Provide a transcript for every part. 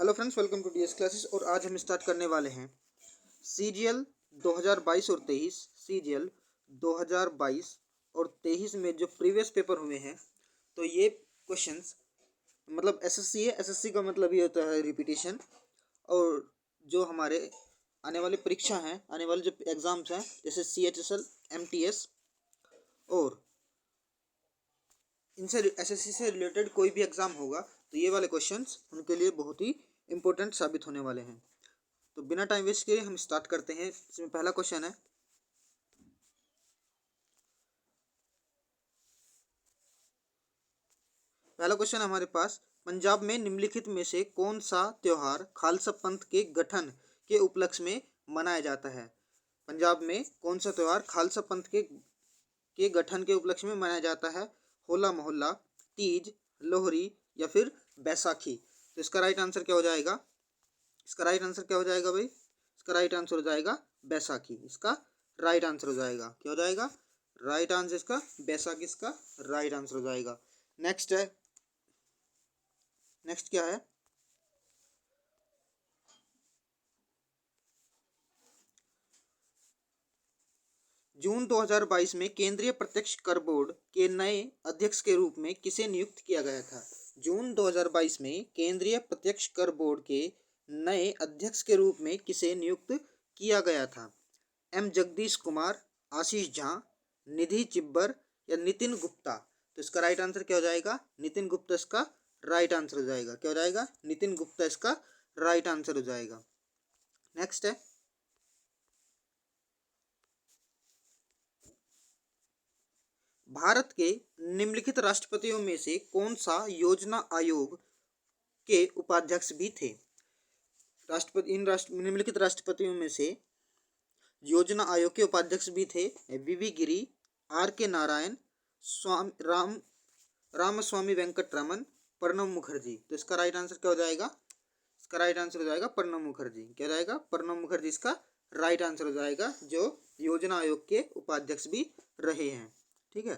Hello friends, welcome to DS classes. और आज हम स्टार्ट करने वाले हैं सीजीएल 2022 और 23। सीजीएल 2022 और 23 में जो प्रीवियस पेपर हुए हैं, तो ये क्वेश्चंस मतलब एसएससी है। एसएससी का मतलब ये होता है रिपीटिशन। और जो हमारे आने वाली परीक्षा हैं, आने वाले जो एग्ज़ाम्स हैं, जैसे सीएचएसएल, एमटीएस और इनसे एसएससी से रिलेटेड कोई भी एग्ज़ाम होगा, तो ये वाले क्वेश्चंस उनके लिए बहुत ही इंपॉर्टेंट साबित होने वाले हैं। तो बिना टाइम वेस्ट किए हम स्टार्ट करते हैं। इसमें पहला क्वेश्चन है, हमारे पास, पंजाब में निम्नलिखित में से कौन सा त्योहार खालसा पंथ के गठन के उपलक्ष्य में मनाया जाता है। पंजाब में कौन सा त्योहार खालसा पंथ के गठन के उपलक्ष्य में मनाया जाता है। होला मोहल्ला, तीज, लोहरी या फिर बैसाखी। तो इसका राइट आंसर क्या हो जाएगा? भाई? इसका राइट आंसर हो जाएगा बैसाखी। इसका राइट आंसर हो जाएगा, क्या हो जाएगा? राइट आंसर इसका बैसाखी, इसका राइट आंसर हो जाएगा। नेक्स्ट क्या है? जून 2022 में केंद्रीय प्रत्यक्ष कर बोर्ड के नए अध्यक्ष के रूप में किसे नियुक्त किया गया था। जून 2022 में केंद्रीय प्रत्यक्ष कर बोर्ड के नए अध्यक्ष के रूप में किसे नियुक्त किया गया था। एम जगदीश कुमार, आशीष झा, निधि चिब्बर या नितिन गुप्ता। तो इसका राइट आंसर क्या हो जाएगा? नितिन गुप्ता इसका राइट आंसर हो जाएगा। क्या हो जाएगा? नितिन गुप्ता इसका राइट आंसर हो जाएगा। नेक्स्ट है, भारत के निम्नलिखित राष्ट्रपतियों में से कौन सा योजना आयोग के उपाध्यक्ष भी थे। निम्नलिखित राष्ट्रपतियों में से योजना आयोग के उपाध्यक्ष भी थे वीवी गिरी, आर के नारायण, रामस्वामी वेंकटरमन, प्रणब मुखर्जी। तो इसका राइट आंसर क्या हो जाएगा? इसका राइट आंसर हो जाएगा प्रणब मुखर्जी। क्या हो जाएगा? प्रणब मुखर्जी इसका राइट आंसर हो जाएगा, जो योजना आयोग के उपाध्यक्ष भी रहे हैं। ठीक है।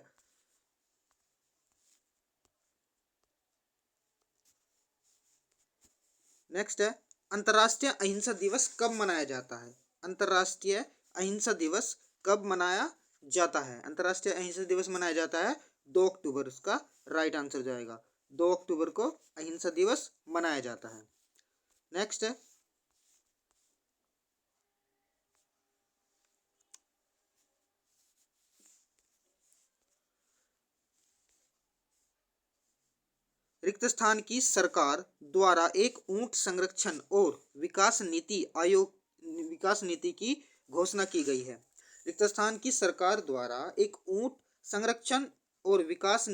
नेक्स्ट है, अंतर्राष्ट्रीय अहिंसा दिवस कब मनाया जाता है। अंतर्राष्ट्रीय अहिंसा दिवस कब मनाया जाता है। अंतर्राष्ट्रीय अहिंसा दिवस मनाया जाता है 2 अक्टूबर। इसका राइट आंसर हो जाएगा, 2 अक्टूबर को अहिंसा दिवस मनाया जाता है। नेक्स्ट है, रिक्त स्थान की सरकार द्वारा एक ऊंट संरक्षण और विकास नीति की घोषणा की गई है। रिक्त स्थान की सरकार द्वारा एक ऊंट संरक्षण और विकास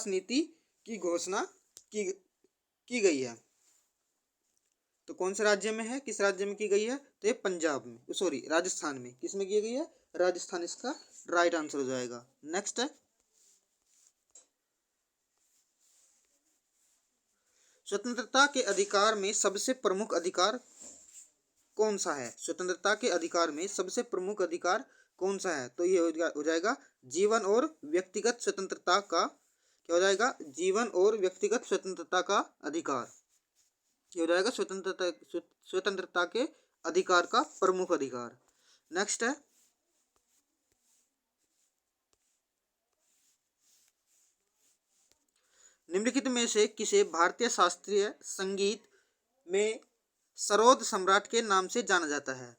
नीति की घोषणा की गई है। तो कौन से राज्य में है? किस राज्य में की गई है? तो ये पंजाब में, सॉरी राजस्थान में। किस में की गई है? राजस्थान इसका राइट आंसर हो जाएगा। नेक्स्ट है, स्वतंत्रता के अधिकार में सबसे प्रमुख अधिकार कौन सा है। स्वतंत्रता के अधिकार में सबसे प्रमुख अधिकार कौन सा है? तो ये हो जाएगा जीवन और व्यक्तिगत स्वतंत्रता का, क्या हो जाएगा? जीवन और व्यक्तिगत स्वतंत्रता का अधिकार। ये हो जाएगा स्वतंत्रता के अधिकार का प्रमुख अधिकार। नेक्स्ट है, निम्नलिखित में से किसे भारतीय शास्त्रीय संगीत में सरोद सम्राट के नाम से जाना जाता है।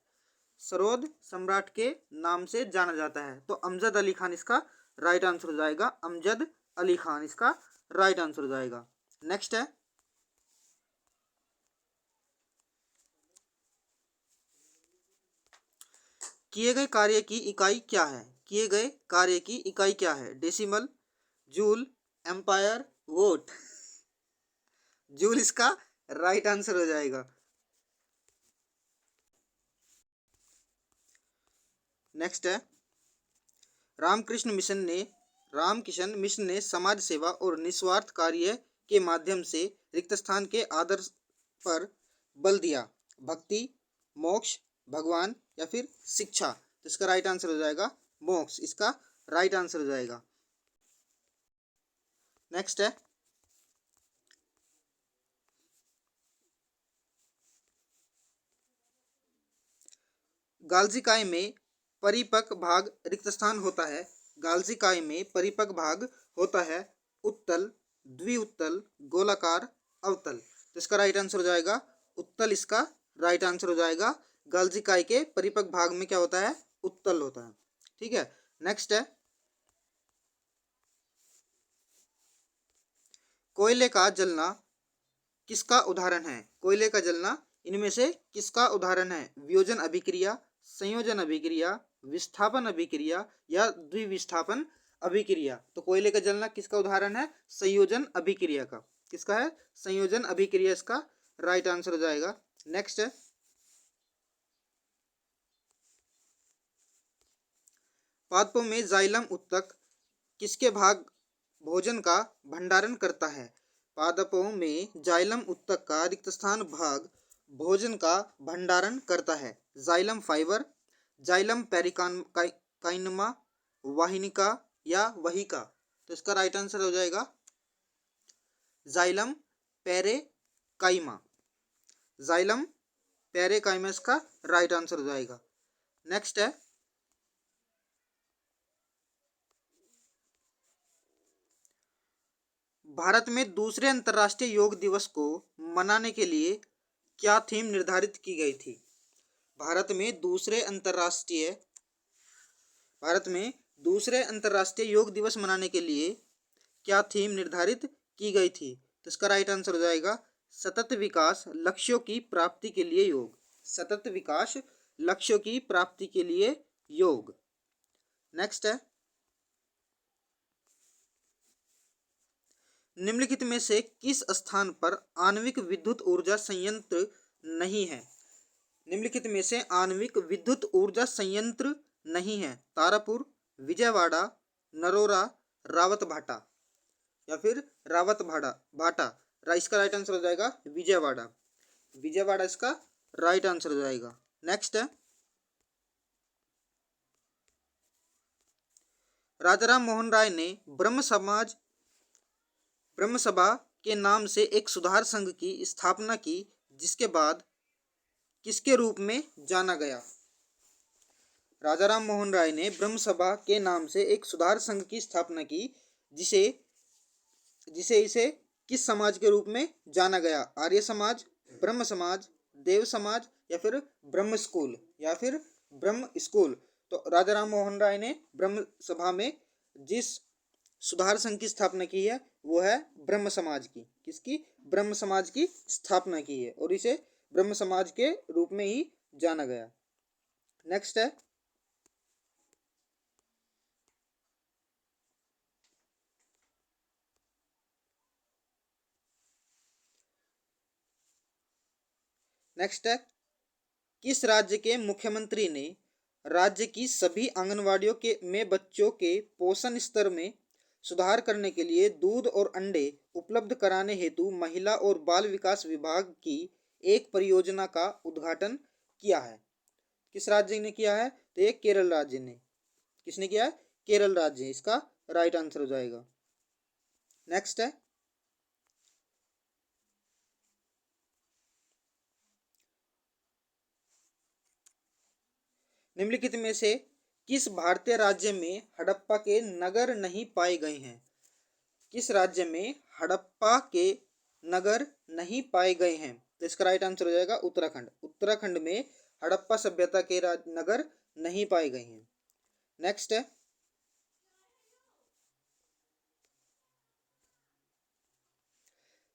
सरोद सम्राट के नाम से जाना जाता है। तो अमजद अली खान इसका राइट आंसर हो जाएगा। अमजद अली खान इसका राइट आंसर हो जाएगा। नेक्स्ट है, किए गए कार्य की इकाई क्या है। किए गए कार्य की इकाई क्या है? Decimal, joule, ampere, volt. Joule इसका राइट आंसर हो जाएगा। नेक्स्ट है, रामकृष्ण मिशन ने समाज सेवा और निस्वार्थ कार्य के माध्यम से रिक्त स्थान के आदर्श पर बल दिया। भक्ति, मोक्ष, भगवान या फिर शिक्षा। तो इसका राइट आंसर हो जाएगा मोक्ष। इसका राइट आंसर हो जाएगा। नेक्स्ट है, गाल्जिकाय में परिपक्व भाग रिक्त स्थान होता है। गाल्जिकाय में परिपक्व भाग होता है उत्तल, द्विउत्तल, गोलाकार, अवतल। तो इसका राइट आंसर हो जाएगा उत्तल, इसका राइट आंसर हो जाएगा। गाल्जिकाय के परिपक्व भाग में क्या होता है? उत्तल होता है। ठीक है, नेक्स्ट है कोयले का जलना किसका उदाहरण है? कोयले का जलना इनमें से किसका उदाहरण है? वियोजन अभिक्रिया, संयोजन अभिक्रिया, विस्थापन अभिक्रिया या द्विविस्थापन अभिक्रिया। तो कोयले का जलना किसका उदाहरण है? संयोजन अभिक्रिया का। किसका है? संयोजन अभिक्रिया, इसका राइट आंसर हो जाएगा। नेक्स्ट है पादपों में जाइलम उत्तक किसके भाग भोजन का भंडारण करता है? पादपों में जाइलम उत्तक का रिक्त स्थान भाग भोजन का भंडारण करता है। जाइलम फाइबर, जाइलम पेरिकाइनमा, वाहिनिका या वहिका। तो इसका राइट आंसर हो जाएगा जाइलम पेरेकाइमा। जाइलम पेरेकाइमा इसका राइट आंसर हो जाएगा। नेक्स्ट है भारत में दूसरे अंतर्राष्ट्रीय योग दिवस को मनाने के लिए क्या थीम निर्धारित की गई थी? भारत में दूसरे अंतर्राष्ट्रीय योग दिवस मनाने के लिए क्या थीम निर्धारित की गई थी? तो इसका राइट आंसर हो जाएगा सतत विकास लक्ष्यों की प्राप्ति के लिए योग। सतत विकास लक्ष्यों की प्राप्ति के लिए योग। नेक्स्ट है निम्नलिखित में से किस स्थान पर आणविक विद्युत ऊर्जा संयंत्र नहीं है? निम्नलिखित में से आणविक विद्युत ऊर्जा संयंत्र नहीं है। तारापुर, विजयवाड़ा, नरोरा, रावतभाटा या फिर भाटा। इसका राइट आंसर हो जाएगा विजयवाड़ा। विजयवाड़ा इसका राइट आंसर हो जाएगा। नेक्स्ट है राजाराम मोहन राय ने ब्रह्म सभा के नाम से एक सुधार संघ की स्थापना की, जिसके बाद किसके रूप में जाना गया? राजाराम मोहन राय ने ब्रह्म सभा के नाम से एक सुधार संघ की स्थापना की, जिसे इसे किस समाज के रूप में जाना गया? आर्य समाज, ब्रह्म समाज, देव समाज या फिर ब्रह्म स्कूल। तो राजाराम मोहन राय ने ब्रह्म सभा में जिस सुधार संघ की स्थापना की है वो है ब्रह्म समाज की। किसकी? ब्रह्म समाज की स्थापना की है और इसे ब्रह्म समाज के रूप में ही जाना गया। नेक्स्ट है किस राज्य के मुख्यमंत्री ने राज्य की सभी आंगनवाड़ियों में बच्चों के पोषण स्तर में सुधार करने के लिए दूध और अंडे उपलब्ध कराने हेतु महिला और बाल विकास विभाग की एक परियोजना का उद्घाटन किया है? किस राज्य ने किया है? तो ये केरल राज्य ने। किसने किया है? केरल राज्य। इसका राइट आंसर हो जाएगा। नेक्स्ट है निम्नलिखित में से किस भारतीय राज्य में हड़प्पा के नगर नहीं पाए गए हैं? किस राज्य में हड़प्पा के नगर नहीं पाए गए हैं? तो इसका राइट आंसर हो जाएगा उत्तराखंड। उत्तराखंड में हड़प्पा सभ्यता के नगर नहीं पाए गए हैं। नेक्स्ट है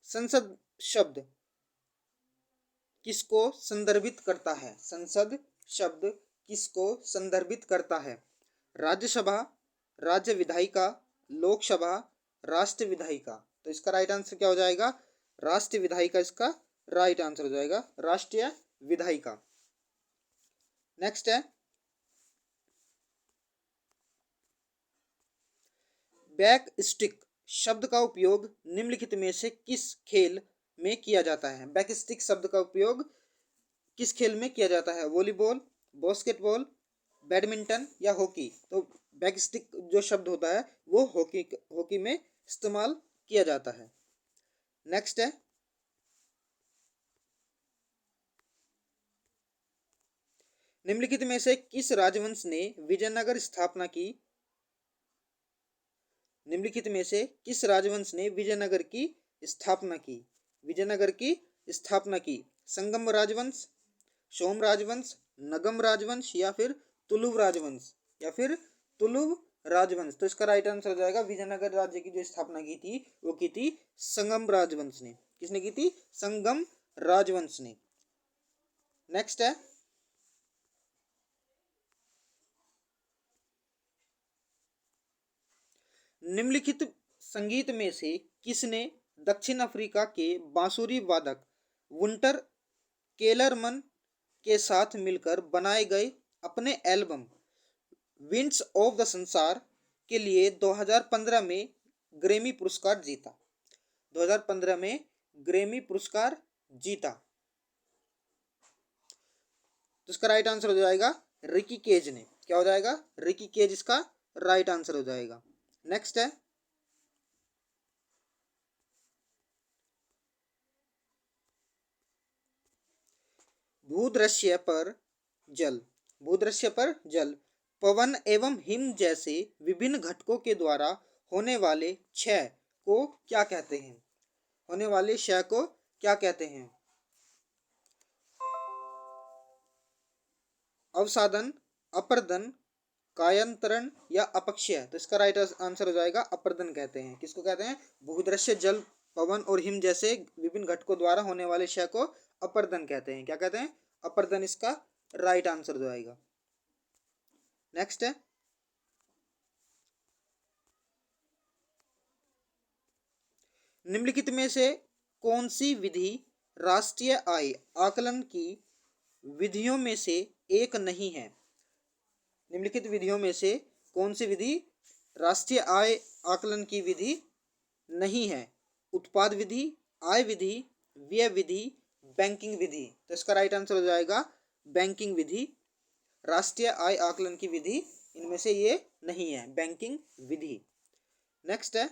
संसद शब्द किसको संदर्भित करता है? संसद शब्द किसको संदर्भित करता है? राज्यसभा, राज्य विधायिका, लोकसभा, राष्ट्र विधायिका। तो इसका राइट आंसर क्या हो जाएगा? राष्ट्रीय विधायिका इसका राइट आंसर हो जाएगा। राष्ट्रीय विधायिका। नेक्स्ट है बैक स्टिक शब्द का उपयोग निम्नलिखित में से किस खेल में किया जाता है? बैक स्टिक शब्द का उपयोग किस खेल में किया जाता है? वॉलीबॉल, बास्केटबॉल, बैडमिंटन या हॉकी। तो बैक स्टिक जो शब्द होता है वो हॉकी में इस्तेमाल किया जाता है। नेक्स्ट है निम्नलिखित में से किस राजवंश ने विजयनगर स्थापना की? निम्नलिखित में से किस राजवंश ने विजयनगर की स्थापना की? विजयनगर की स्थापना की? संगम राजवंश, सोम राजवंश, नगम राजवंश या फिर तुलुव राजवंश, या फिर तुलुव राजवंश। तो इसका राइट आंसर हो जाएगा विजयनगर राज्य की जो स्थापना की थी वो की थी संगम राजवंश ने। किसने की थी? संगम राजवंश ने। नेक्स्ट है, निम्नलिखित संगीत में से किसने दक्षिण अफ्रीका के बांसुरी वादक वुंटर केलरमन के साथ मिलकर बनाए गए अपने एल्बम विंड्स ऑफ द संसार के लिए 2015 में ग्रैमी पुरस्कार जीता? 2015 में ग्रैमी पुरस्कार जीता। तो इसका राइट आंसर हो जाएगा रिकी केज ने। क्या हो जाएगा? रिकी केज इसका राइट आंसर हो जाएगा। नेक्स्ट है, भूदृश्य पर जल, भूदृश्य पर जल, पवन एवं हिम जैसे विभिन्न घटकों के द्वारा होने वाले क्षय को क्या कहते हैं? होने वाले क्षय को क्या कहते हैं? अवसादन, अपर्दन, कायांतरण या अपक्षय? तो इसका राइट आंसर हो जाएगा अपर्दन कहते हैं। किसको कहते हैं? भूदृश्य जल, पवन और हिम जैसे विभिन्न घटकों द्वारा होने वाले क्षय को अपर्दन कहते हैं। क्या कहते हैं? अपर्दन इसका राइट आंसर हो जाएगा। नेक्स्ट है, निम्नलिखित में से कौन सी विधि राष्ट्रीय आय आकलन की विधियों में से एक नहीं है? निम्नलिखित विधियों में से कौन सी विधि राष्ट्रीय आय आकलन की विधि नहीं है? उत्पाद विधि, आय विधि, व्यय विधि, बैंकिंग विधि? तो इसका राइट आंसर हो जाएगा बैंकिंग विधि। राष्ट्रीय आय आकलन की विधि इनमें से ये नहीं है, बैंकिंग विधि। नेक्स्ट है,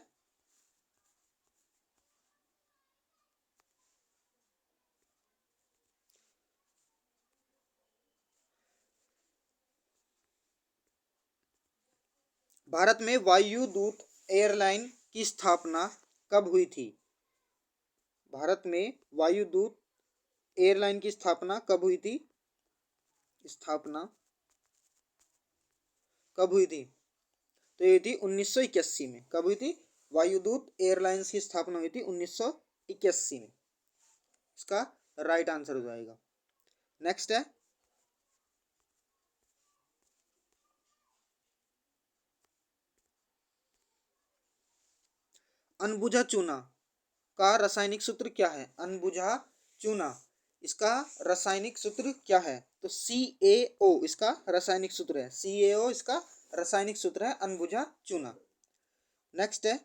भारत में वायुदूत एयरलाइन की स्थापना कब हुई थी? भारत में वायुदूत एयरलाइन की स्थापना कब हुई थी? स्थापना कब हुई थी? तो ये थी 1981 में। कब हुई थी? वायुदूत एयरलाइंस की स्थापना हुई थी 1981 में। इसका राइट आंसर हो जाएगा। नेक्स्ट है, अनबुझा चूना का रासायनिक सूत्र क्या है? अनबुझा चूना, इसका रासायनिक सूत्र क्या है? तो CaO इसका रासायनिक सूत्र है। CaO इसका रासायनिक सूत्र है, अनबुझा चूना। नेक्स्ट है,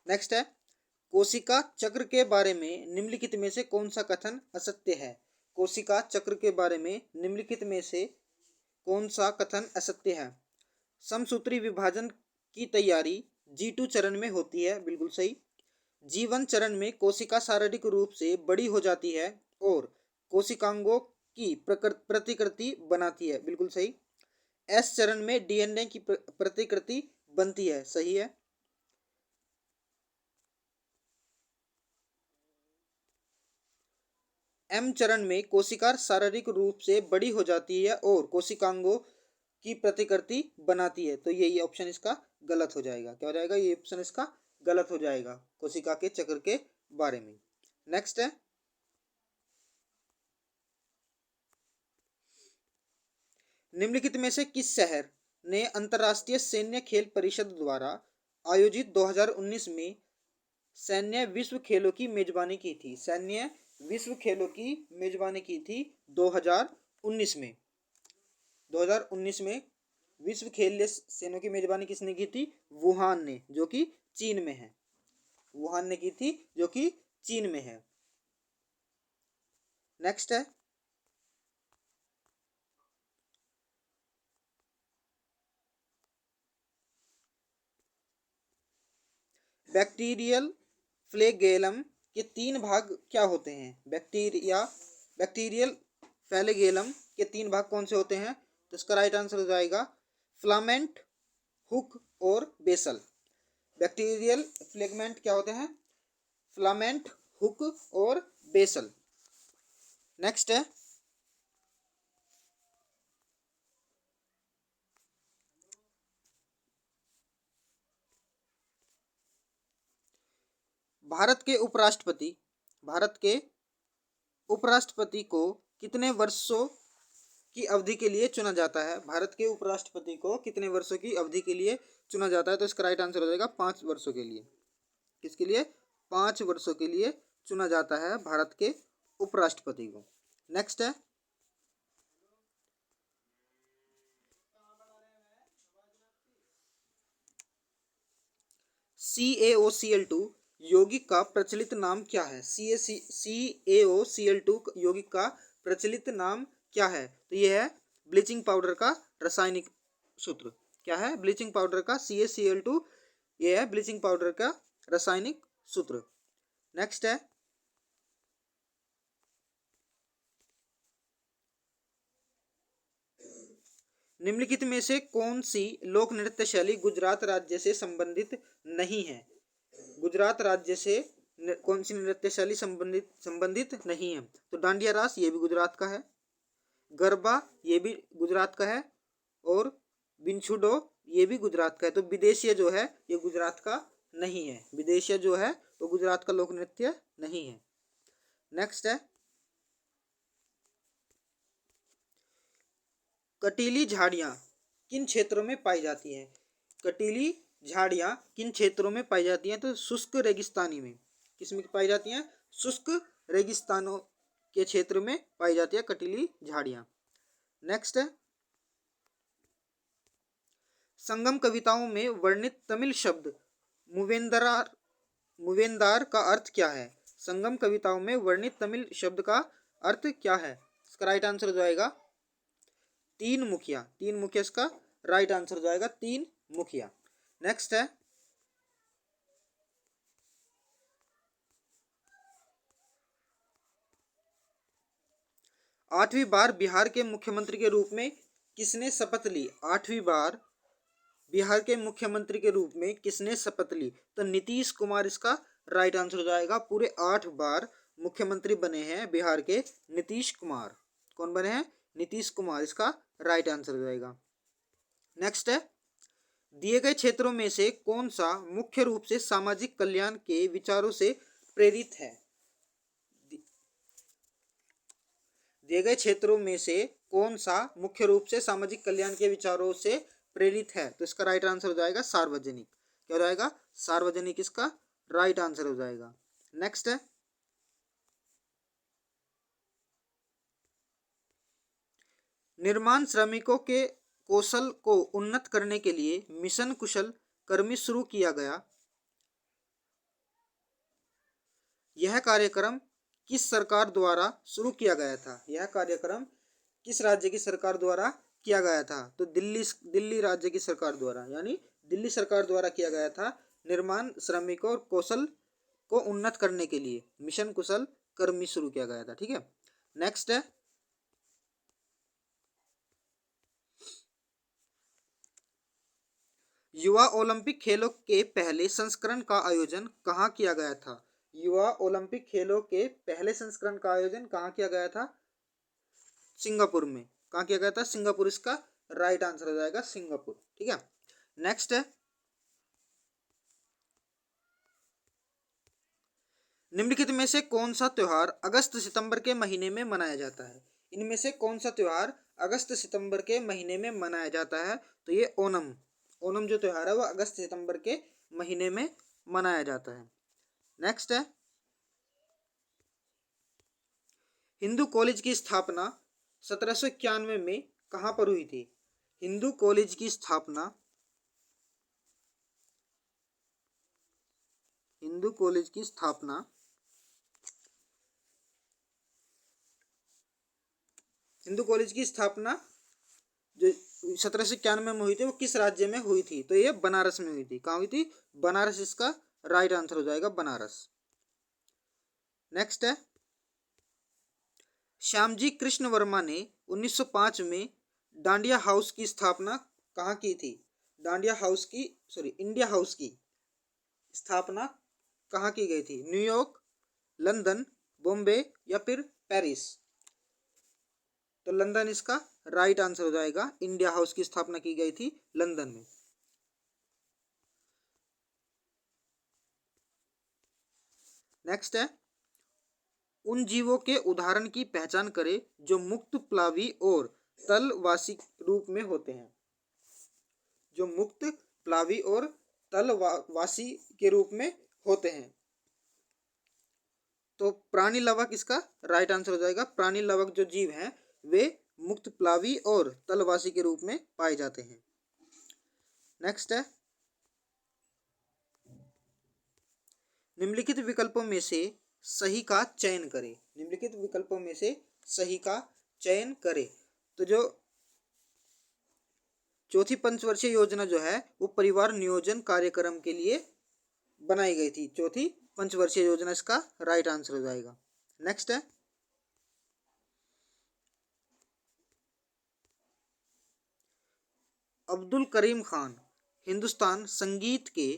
नेक्स्ट है, कोशिका चक्र के बारे में निम्नलिखित में से कौन सा कथन असत्य है? कोशिका चक्र के बारे में निम्नलिखित में से कौन सा कथन असत्य है? समसूत्री विभाजन की तैयारी G2 चरण में होती है, बिल्कुल सही। G1 चरण में कोशिका शारीरिक रूप से बड़ी हो जाती है और कोशिकांगों की प्रतिकृति बनाती है, बिल्कुल सही। S चरण में DNA की प्रतिकृति बनती है, सही है। M चरण में कोशिका शारीरिक रूप से बड़ी हो जाती है और कोशिकांगों की प्रतिकृति बनाती है, तो यही ऑप्शन इसका गलत हो जाएगा। क्या हो जाएगा? ये ऑप्शन इसका गलत हो जाएगा कोशिका के चक्र के बारे में। नेक्स्ट है, निम्नलिखित में से किस शहर ने अंतर्राष्ट्रीय सैन्य खेल परिषद द्वारा आयोजित 2019 में सैन्य विश्व खेलों की मेजबानी की थी? सैन्य विश्व खेलों की मेजबानी की थी 2019 में। 2019 में विश्व खेल सेनों की मेजबानी किसने की थी? वुहान ने, जो कि चीन में है। वुहान ने की थी, जो कि चीन में है। नेक्स्ट है, बैक्टीरियल फ्लैगेलम के तीन भाग क्या होते हैं? बैक्टीरियल फ्लैगेलम के तीन भाग कौन से होते हैं? तो इसका राइट आंसर हो जाएगा फिलामेंट, हुक और बेसल। बैक्टीरियल फ्लैगमेंट क्या होते हैं? फिलामेंट, हुक और बेसल। नेक्स्ट है भारत के उपराष्ट्रपति भारत के उपराष्ट्रपति को कितने वर्षों की अवधि के लिए चुना जाता है? भारत के उपराष्ट्रपति को कितने वर्षों की अवधि के लिए चुना जाता है? तो इसका राइट आंसर हो जाएगा 5 वर्षों के लिए। किसके लिए? 5 वर्षों के लिए चुना जाता है भारत के उपराष्ट्रपति को। नेक्स्ट है CaOCl2 यौगिक का प्रचलित नाम क्या है? CaOCl2 यौगिक का प्रचलित नाम क्या है? तो यह है ब्लीचिंग पाउडर का रासायनिक सूत्र। क्या है? ब्लीचिंग पाउडर का CaCl2, यह है ब्लीचिंग पाउडर का रासायनिक सूत्र। नेक्स्ट है निम्नलिखित में से कौन सी लोक नृत्य शैली गुजरात राज्य से संबंधित नहीं है? गुजरात राज्य से कौन सी नृत्य शैली संबंधित नहीं है? तो डांडिया रास, ये भी गुजरात का है। गरबा, ये भी गुजरात का है। और बिनछुडो, ये भी गुजरात का है। तो विदेशिया जो है ये गुजरात का नहीं है। विदेशिया जो है वो गुजरात का लोक नृत्य नहीं है। नेक्स्ट है कटीली झाड़ियाँ किन क्षेत्रों में पाई जाती हैं? कटीली झाड़ियाँ किन क्षेत्रों में पाई जाती हैं? तो शुष्क रेगिस्तानी में। किसमें पाई जाती हैं? शुष्क रेगिस्तानों के क्षेत्र में पाई जाती है कटीली झाड़ियाँ। नेक्स्ट है संगम कविताओं में वर्णित तमिल शब्द मुवेंदार का अर्थ क्या है? संगम कविताओं में वर्णित तमिल शब्द का अर्थ क्या है? इसका राइट आंसर हो जाएगा तीन मुखिया। तीन मुखिया इसका राइट आंसर हो जाएगा, तीन मुखिया। नेक्स्ट है आठवीं बार बिहार के मुख्यमंत्री के रूप में किसने शपथ ली? आठवीं बार बिहार के मुख्यमंत्री के रूप में किसने शपथ ली? तो नीतीश कुमार इसका राइट आंसर हो जाएगा। पूरे 8 बार मुख्यमंत्री बने हैं बिहार के नीतीश कुमार। कौन बने हैं? नीतीश कुमार, इसका राइट आंसर हो जाएगा। नेक्स्ट है दिए गए क्षेत्रों में से कौन सा मुख्य रूप से सामाजिक कल्याण के विचारों से प्रेरित है? दिए गए क्षेत्रों में से कौन सा मुख्य रूप से सामाजिक कल्याण के विचारों से प्रेरित है? तो इसका राइट आंसर हो जाएगा सार्वजनिक। क्या हो जाएगा? सार्वजनिक इसका राइट आंसर हो जाएगा। नेक्स्ट है निर्माण श्रमिकों के कौशल को उन्नत करने के लिए मिशन कुशल कर्मी शुरू किया गया। यह कार्यक्रम किस सरकार द्वारा शुरू किया गया था? यह कार्यक्रम किस राज्य की सरकार द्वारा किया गया था? तो दिल्ली राज्य की सरकार द्वारा, यानी दिल्ली सरकार द्वारा किया गया था। निर्माण श्रमिकों और कौशल को उन्नत करने के लिए मिशन कुशल कर्मी शुरू किया गया था। ठीक है। नेक्स्ट है युवा ओलंपिक खेलों के पहले संस्करण का आयोजन कहाँ किया गया था? युवा ओलंपिक खेलों के पहले संस्करण का आयोजन कहाँ किया गया था? सिंगापुर में। कहाँ किया गया था? सिंगापुर इसका राइट आंसर हो जाएगा, सिंगापुर। ठीक है। नेक्स्ट है निम्नलिखित में से कौन सा त्योहार अगस्त सितंबर के महीने में मनाया जाता है? इनमें से कौन सा त्योहार अगस्त सितंबर के महीने में मनाया जाता है? तो ये ओणम। ओणम जो त्योहार है वो अगस्त सितंबर के महीने में मनाया जाता है। नेक्स्ट है हिंदू कॉलेज की स्थापना 1791 में कहाँ पर हुई थी? हिंदू कॉलेज की स्थापना हिंदू कॉलेज की स्थापना हिंदू कॉलेज की स्थापना जो 1791 में हुई थी वो किस राज्य में हुई थी? तो ये बनारस में हुई थी। कहाँ हुई थी? बनारस इसका राइट आंसर हो जाएगा बनारस। नेक्स्ट है, श्यामजी कृष्ण वर्मा ने 1905 में डांडिया हाउस की स्थापना कहाँ की थी? इंडिया हाउस की स्थापना कहाँ की गई थी? न्यूयॉर्क, लंदन, बॉम्बे या फिर पेरिस? तो लंदन इसका राइट आंसर हो जाएगा। इंडिया हाउस की स्थापना की गई थी लंदन में। नेक्स्ट है, उन जीवों के उदाहरण की पहचान करें जो मुक्त प्लावी और तलवासी रूप में होते हैं। जो मुक्त प्लावी और तलवासी के रूप में होते हैं। तो प्राणी लवक इसका राइट आंसर हो जाएगा। प्राणी लवक जो जीव हैं वे मुक्त प्लावी और तलवासी के रूप में पाए जाते हैं। नेक्स्ट है, निम्नलिखित विकल्पों में से सही का चयन करें। निम्नलिखित विकल्पों में से सही का चयन करें। तो जो चौथी पंचवर्षीय योजना जो है वो परिवार नियोजन कार्यक्रम के लिए बनाई गई थी। चौथी पंचवर्षीय योजना इसका राइट आंसर हो जाएगा। नेक्स्ट है, अब्दुल करीम खान हिंदुस्तान संगीत के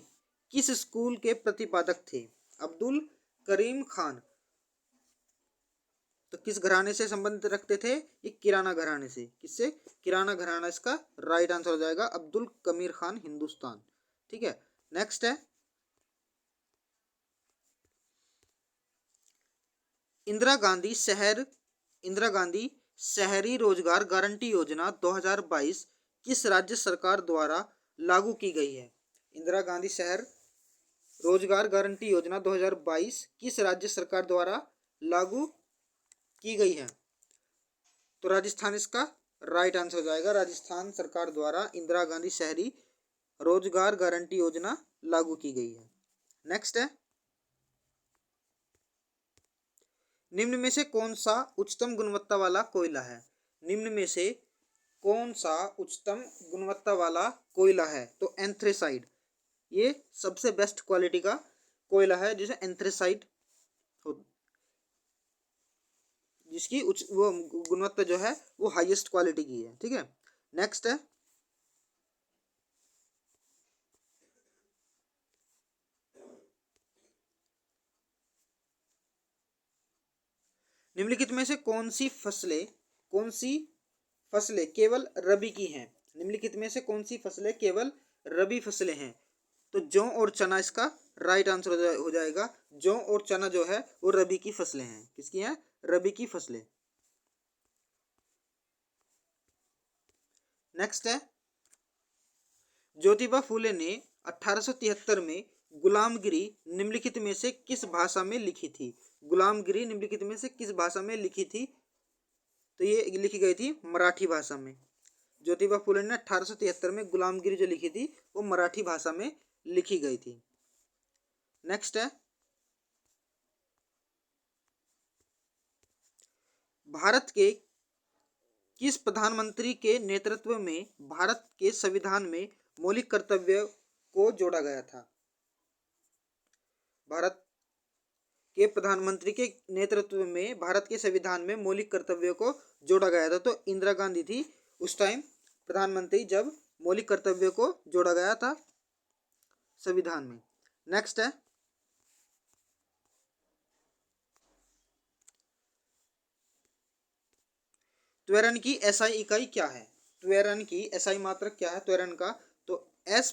किस स्कूल के प्रतिपादक थे? अब्दुल करीम खान तो किस घराने से संबंध रखते थे? ये किराना घराने से। किससे? किराना घराना इसका राइट आंसर हो जाएगा। अब्दुल कमीर खान हिंदुस्तान। ठीक है। नेक्स्ट है, इंदिरा गांधी शहरी रोजगार गारंटी योजना 2022 किस राज्य सरकार द्वारा लागू की गई है? इंदिरा गांधी शहर रोजगार गारंटी योजना 2022 किस राज्य सरकार द्वारा लागू की गई है? तो राजस्थान इसका राइट आंसर हो जाएगा। राजस्थान सरकार द्वारा इंदिरा गांधी शहरी रोजगार गारंटी योजना लागू की गई है। नेक्स्ट है, निम्न में से कौन सा उच्चतम गुणवत्ता वाला कोयला है? निम्न में से कौन सा उच्चतम गुणवत्ता वाला कोयला है? तो एंथ्रेसाइड ये सबसे बेस्ट क्वालिटी का कोयला है, जिसे एंथ्रेसाइड जिसकी वो गुणवत्ता जो है वो हाईएस्ट क्वालिटी की है। ठीक है। नेक्स्ट है, निम्नलिखित में से कौन सी फसलें केवल रबी की हैं? निम्नलिखित में से कौन सी फसलें केवल रबी फसलें हैं? तो जौ और चना इसका राइट आंसर हो जाएगा। जौ और चना जो है वो रबी की फसलें हैं। किसकी हैं? रबी की फसलें। नेक्स्ट है, ज्योतिबा फूले ने 1873 में गुलामगिरी निम्नलिखित में से किस भाषा में लिखी थी? गुलामगिरी निम्नलिखित में से किस भाषा में लिखी थी? तो ये लिखी गई थी मराठी भाषा में। ज्योतिबा फूले ने 1873 में गुलामगिरी जो लिखी थी वो मराठी भाषा में लिखी गई थी। नेक्स्ट है, भारत के किस प्रधानमंत्री के नेतृत्व में भारत के संविधान में मौलिक कर्तव्य को जोड़ा गया था? भारत के प्रधानमंत्री के नेतृत्व में भारत के संविधान में मौलिक कर्तव्यों को जोड़ा गया था। तो इंदिरा गांधी थी उस टाइम प्रधानमंत्री जब मौलिक कर्तव्यों को जोड़ा गया था संविधान में। नेक्स्ट है, त्वरण की एसआई इकाई क्या है? त्वरण की एसआई मात्रक क्या है त्वरण का? तो एस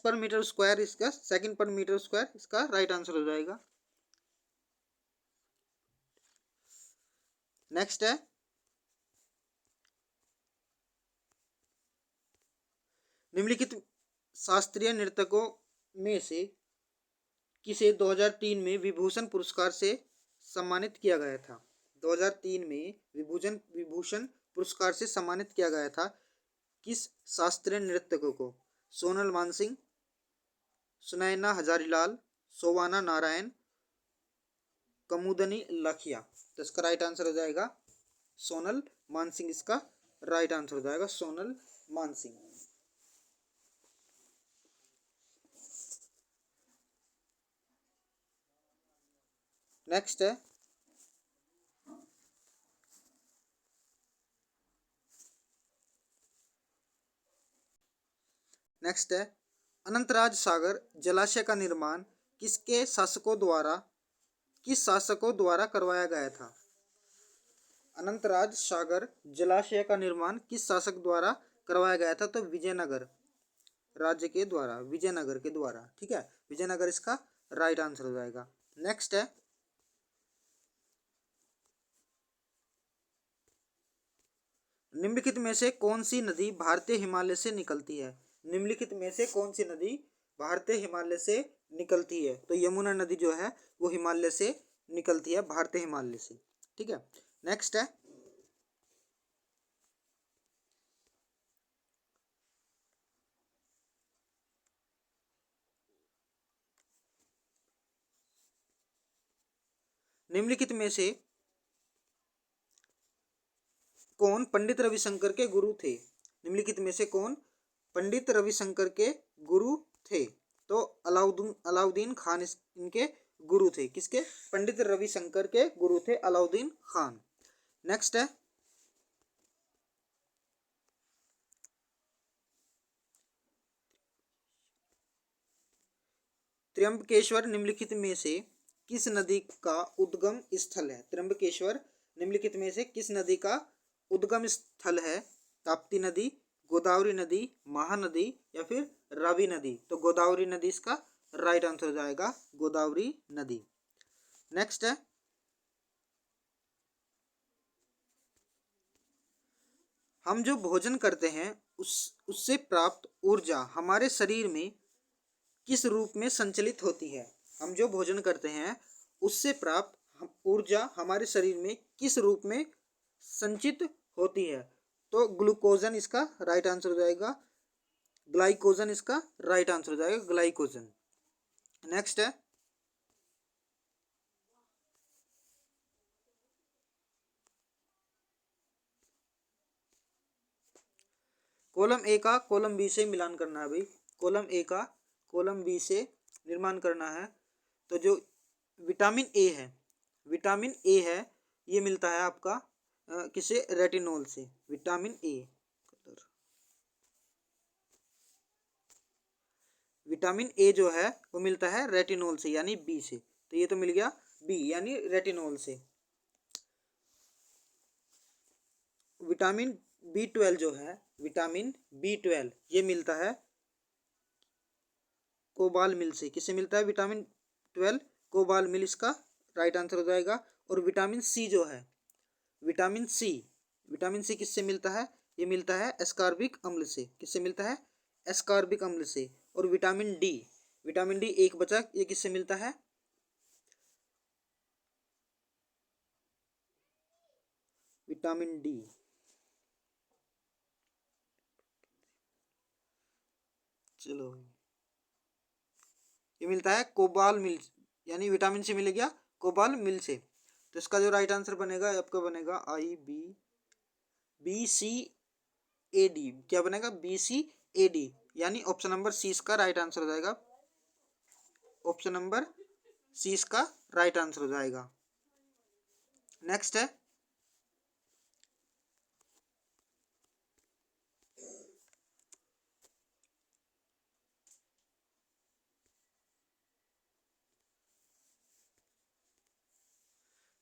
पर मीटर स्क्वायर इसका सेकंड पर मीटर स्क्वायर इसका राइट आंसर हो जाएगा। नेक्स्ट है, निम्नलिखित शास्त्रीय नर्तकों में से किसे 2003 में विभूषण पुरस्कार से सम्मानित किया गया था? 2003 में विभूषण पुरस्कार से सम्मानित किया गया था किस शास्त्रीय नृत्यकों को? सोनल मानसिंह, सुनैना हजारीलाल, सोवाना नारायण, कमुदनी लखिया। तो इसका राइट आंसर हो जाएगा सोनल मानसिंह। इसका राइट आंसर हो जाएगा सोनल मानसिंह। नेक्स्ट है अनंतराज सागर जलाशय का निर्माण किस शासकों द्वारा करवाया गया था। अनंतराज सागर जलाशय का निर्माण किस शासक द्वारा करवाया गया था, तो विजयनगर राज्य के द्वारा, विजयनगर के द्वारा। ठीक है, विजयनगर इसका राइट आंसर हो जाएगा। नेक्स्ट है निम्नलिखित में से कौन सी नदी भारतीय हिमालय से निकलती है। निम्नलिखित में से कौन सी नदी भारतीय हिमालय से निकलती है, तो यमुना नदी जो है वो हिमालय से निकलती है, भारतीय हिमालय से। ठीक है, नेक्स्ट है निम्नलिखित में से कौन पंडित रविशंकर के गुरु थे। निम्नलिखित में से कौन पंडित रविशंकर के गुरु थे, तो अलाउद्दीन खान इनके गुरु थे। किसके? पंडित रविशंकर के गुरु थे अलाउद्दीन खान। नेक्स्ट है त्र्यंबकेश्वर निम्नलिखित में से किस नदी का उद्गम स्थल है। त्र्यंबकेश्वर निम्नलिखित में से किस नदी का उद्गम स्थल है। ताप्ती नदी, गोदावरी नदी, महानदी या फिर रावी नदी, तो गोदावरी नदी इसका राइट आंसर हो जाएगा, गोदावरी नदी। नेक्स्ट है हम जो भोजन करते हैं उससे प्राप्त ऊर्जा हमारे शरीर में किस रूप में संचलित होती है। हम जो भोजन करते हैं उससे प्राप्त ऊर्जा हमारे शरीर में किस रूप में संचित होती है, तो ग्लूकोजन इसका राइट आंसर हो जाएगा, ग्लाइकोजन इसका राइट आंसर हो जाएगा, ग्लाइकोजन। नेक्स्ट है कॉलम ए का कॉलम बी से मिलान करना है भाई। कॉलम ए का कॉलम बी से निर्माण करना है। तो जो विटामिन ए है, विटामिन ए है ये मिलता है आपका किसे? रेटिनॉल से। विटामिन ए, विटामिन ए जो है वो मिलता है रेटिनॉल से यानी बी से, तो ये तो मिल गया बी यानी रेटिनॉल से। विटामिन B12 जो है, विटामिन B12 ये मिलता है कोबाल मिल से। किससे मिलता है? विटामिन 12 कोबाल मिल इसका राइट आंसर हो जाएगा। और विटामिन सी जो है, विटामिन सी, विटामिन सी किससे मिलता है? ये मिलता है एस्कॉर्बिक अम्ल से। किससे मिलता है? एस्कॉर्बिक अम्ल से। और विटामिन डी, विटामिन डी एक बचा, ये किससे मिलता है? विटामिन डी चलो ये मिलता है कोबाल मिल यानी विटामिन सी मिल गया कोबाल मिल से। तो इसका जो राइट आंसर बनेगा आपका बनेगा BCAD। क्या बनेगा? BCAD यानी ऑप्शन नंबर सी इसका राइट आंसर हो जाएगा। ऑप्शन नंबर सी इसका राइट आंसर हो जाएगा। नेक्स्ट है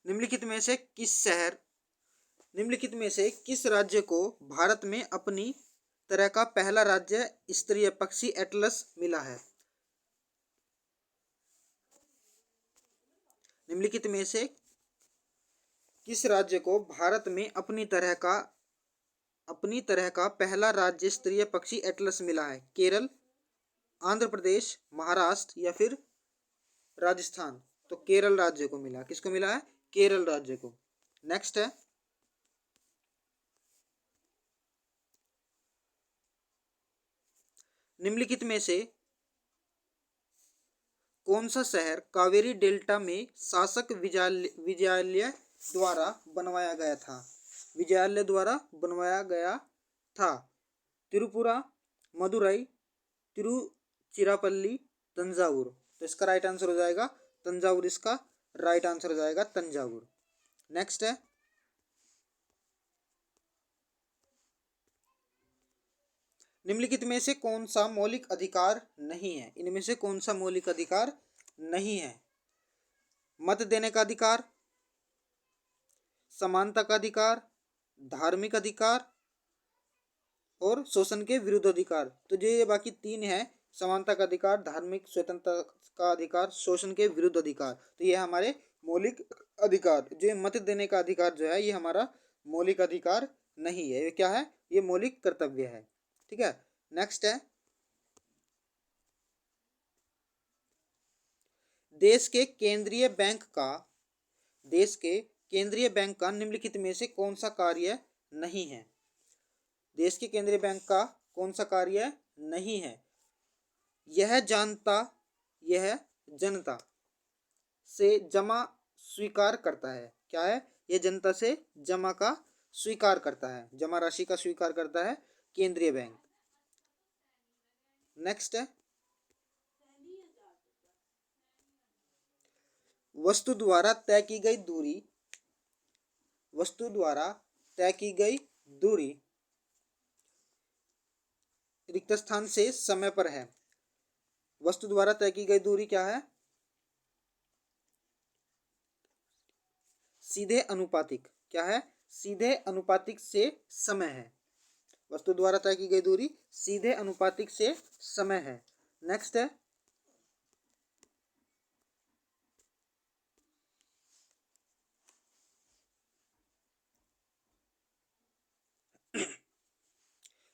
निम्नलिखित में से किस राज्य को भारत में अपनी तरह का पहला राज्य स्तरीय पक्षी एटलस मिला है। निम्नलिखित में से किस राज्य को भारत में अपनी तरह का पहला राज्य स्तरीय पक्षी एटलस मिला है। केरल, आंध्र प्रदेश, महाराष्ट्र या फिर राजस्थान, तो केरल राज्य को मिला। किसको मिला है? केरल राज्य को। नेक्स्ट है निम्नलिखित में से कौन सा शहर कावेरी डेल्टा में शासक विजयालय द्वारा बनवाया गया था। विजयालय द्वारा बनवाया गया था। त्रिपुरा, मदुरई, तिरुचिरापल्ली, तंजावुर, तो इसका राइट आंसर हो जाएगा तंजावुर इसका राइट आंसर हो जाएगा तंजावुर। नेक्स्ट है, निम्नलिखित में से कौन सा मौलिक अधिकार नहीं है? इनमें से कौन सा मौलिक अधिकार नहीं है? मत देने का अधिकार, समानता का अधिकार, धार्मिक अधिकार और शोषण के विरुद्ध अधिकार। तो जो ये बाकी तीन है, समानता का अधिकार, धार्मिक स्वतंत्रता का अधिकार, शोषण के विरुद्ध अधिकार, तो ये हमारे मौलिक अधिकार। जो ये मत देने का अधिकार जो है, ये हमारा मौलिक अधिकार नहीं है, ये क्या है? ये मौलिक कर्तव्य है। ठीक है, नेक्स्ट है, देश के केंद्रीय बैंक का देश के केंद्रीय बैंक का निम्नलिखित में से कौन सा कार्य नहीं है? देश के केंद्रीय बैंक का कौन सा कार्य नहीं है? यह जनता से जमा स्वीकार करता है। क्या है? यह जनता से जमा का स्वीकार करता है, जमा राशि का स्वीकार करता है केंद्रीय बैंक। नेक्स्ट है, वस्तु द्वारा तय की गई दूरी रिक्त स्थान से समय पर है। वस्तु द्वारा तय की गई दूरी क्या है? सीधे अनुपातिक। क्या है? सीधे अनुपातिक से समय है। वस्तु द्वारा तय की गई दूरी सीधे अनुपातिक से समय है। नेक्स्ट है,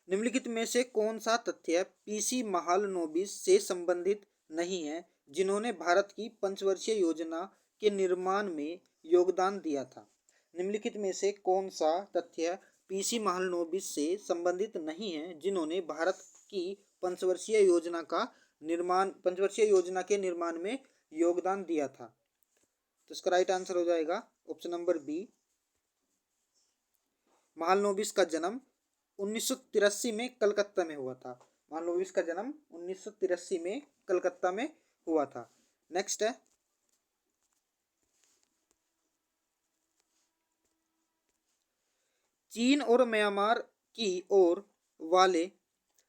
निम्नलिखित में से कौन सा तथ्य पीसी महालनोबिस से संबंधित नहीं है, जिन्होंने भारत की पंचवर्षीय योजना के निर्माण में योगदान दिया था? निम्नलिखित में से कौन सा तथ्य पीसी महालनोबिस से संबंधित नहीं है, जिन्होंने भारत की पंचवर्षीय योजना के निर्माण में योगदान दिया था? तो इसका राइट आंसर हो जाएगा ऑप्शन नंबर बी। महालनोबिस का जन्म 1983 में कलकत्ता में हुआ था। महालनोबिस का जन्म 1983 में कलकत्ता में हुआ था। नेक्स्ट है, चीन और म्यांमार की ओर वाले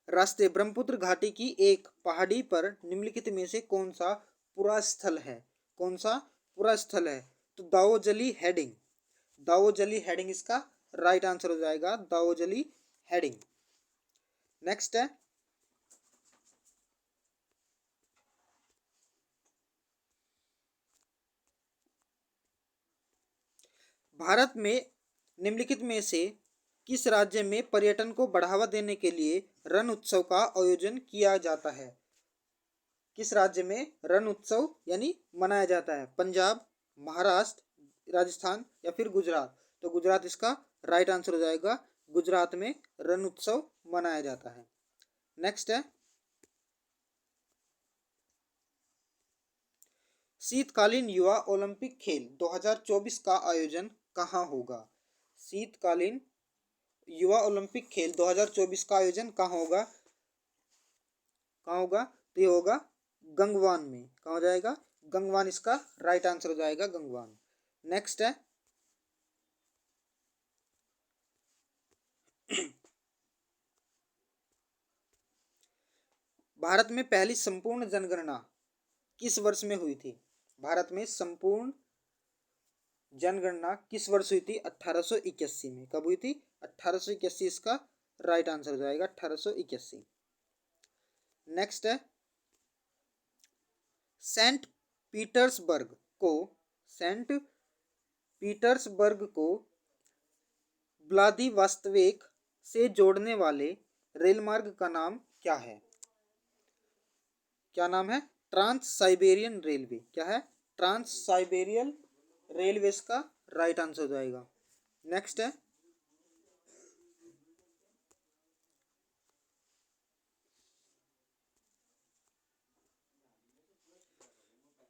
रास्ते ब्रह्मपुत्र घाटी की एक पहाड़ी पर निम्नलिखित में से कौन सा पूरा स्थल है? कौन सा पूरा स्थल है? तो दावोजली हेडिंग इसका राइट आंसर हो जाएगा, दावोजली हेडिंग। नेक्स्ट है, भारत में निम्नलिखित में से किस राज्य में पर्यटन को बढ़ावा देने के लिए रण उत्सव का आयोजन किया जाता है? किस राज्य में रण उत्सव यानी मनाया जाता है? पंजाब, महाराष्ट्र, राजस्थान या फिर गुजरात? तो गुजरात इसका राइट आंसर हो जाएगा, गुजरात में रण उत्सव मनाया जाता है। नेक्स्ट है, शीतकालीन युवा ओलंपिक खेल 2024 का आयोजन कहाँ होगा? शीतकालीन युवा ओलंपिक खेल 2024 का आयोजन कहाँ होगा? तो ये होगा गंगवान में। कहाँ हो जाएगा? गंगवान इसका राइट आंसर हो जाएगा, गंगवान। नेक्स्ट है, भारत में पहली संपूर्ण जनगणना किस वर्ष में हुई थी? भारत में संपूर्ण जनगणना किस वर्ष हुई थी? 1881 में। कब हुई थी? 1881 इसका राइट आंसर हो जाएगा, 1881। नेक्स्ट है, सेंट पीटर्सबर्ग को व्लादिवोस्तोक से जोड़ने वाले रेल मार्ग का नाम क्या है? क्या नाम है? Trans Siberian railway. क्या है? ट्रांस साइबेरियन रेलवे का राइट आंसर हो जाएगा। नेक्स्ट है,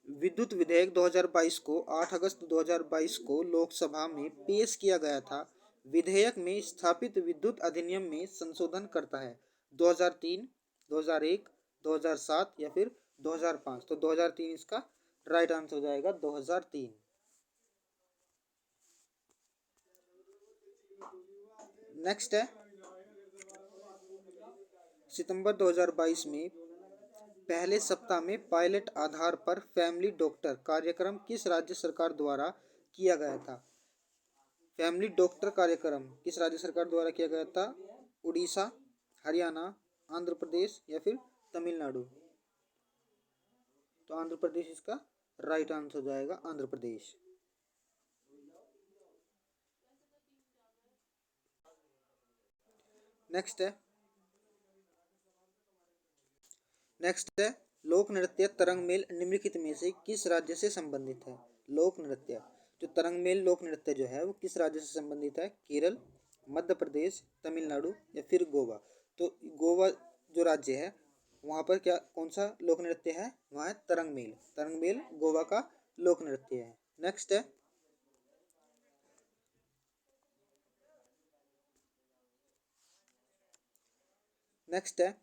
विद्युत विधेयक 2022 को 8 अगस्त 2022 को लोकसभा में पेश किया गया था। विधेयक में स्थापित विद्युत अधिनियम में संशोधन करता है 2003, 2001, 2007 या फिर 2005? तो 2003 इसका राइट आंसर हो जाएगा 2003। नेक्स्ट है, सितंबर 2022 में पहले सप्ताह में पायलट आधार पर फैमिली डॉक्टर कार्यक्रम किस राज्य सरकार द्वारा किया गया था? फैमिली डॉक्टर कार्यक्रम किस राज्य सरकार द्वारा किया गया था? उड़ीसा, हरियाणा, आंध्र प्रदेश या फिर तमिलनाडु? तो आंध्र प्रदेश इसका राइट आंसर हो जाएगा, आंध्र प्रदेश। नेक्स्ट है लोक नृत्य तरंगमेल निम्नलिखित में से किस राज्य से संबंधित है? लोक नृत्य जो तरंगमेल लोक नृत्य जो है वो किस राज्य से संबंधित है? केरल, मध्य प्रदेश, तमिलनाडु या फिर गोवा? तो गोवा जो राज्य है वहाँ पर क्या कौन सा लोक नृत्य है? वहाँ है तरंगमेल। तरंगमेल गोवा का लोक नृत्य है। नेक्स्ट है,